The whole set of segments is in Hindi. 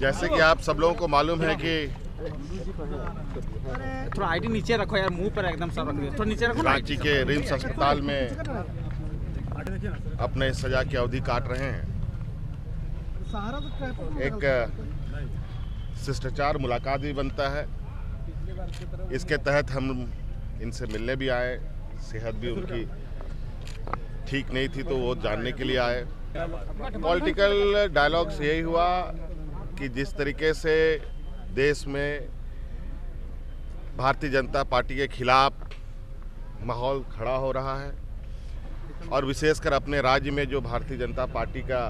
जैसे कि आप सब लोगों को मालूम है कि थोड़ा आईडी नीचे रखो यार, मुंह पर एकदम सब रख दिया, थोड़ा नीचे रखो। रांची के रिम्स अस्पताल में अपने सजा की अवधि काट रहे हैं। एक शिष्टाचार मुलाकात भी बनता है, इसके तहत हम इनसे मिलने भी आए। सेहत भी उनकी ठीक नहीं थी तो वो जानने के लिए आए। पॉलिटिकल डायलॉग्स यही हुआ कि जिस तरीके से देश में भारतीय जनता पार्टी के खिलाफ माहौल खड़ा हो रहा है और विशेषकर अपने राज्य में जो भारतीय जनता पार्टी का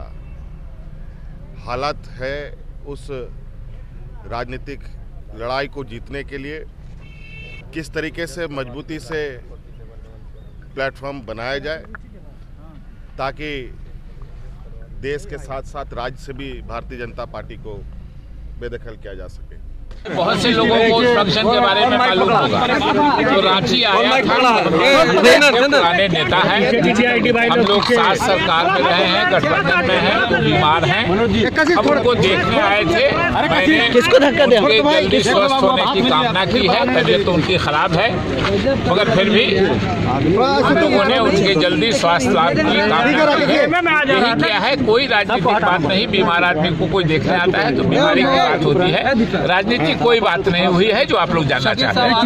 हालत है, उस राजनीतिक लड़ाई को जीतने के लिए किस तरीके से मजबूती से प्लेटफॉर्म बनाया जाए ताकि देश के साथ साथ राज्य से भी भारतीय जनता पार्टी को बेदखल किया जा सके। बहुत से लोगों को उस फंक्शन के बारे में मालूम होगा। तो रांची आया था, पुराने नेता हैं, हम लोग साथ सरकार में रहे हैं, गठबंधन में हैं, बीमार हैं, हम उनको देखने आए थे। मैंने उनके जल्दी स्वस्थ होने की कामना की है। तबीयत तो उनकी खराब है, मगर फिर भी हम लोगों ने उनके जल्दी स्वास्थ्य लाभ की कामना की है। यही क्या है, कोई राजनीतिक बात नहीं। बीमार आदमी को कोई देखने आता है तो बीमारी की बात होती है, राजनीति कोई बात नहीं हुई है जो आप लोग जानना चाहते हैं।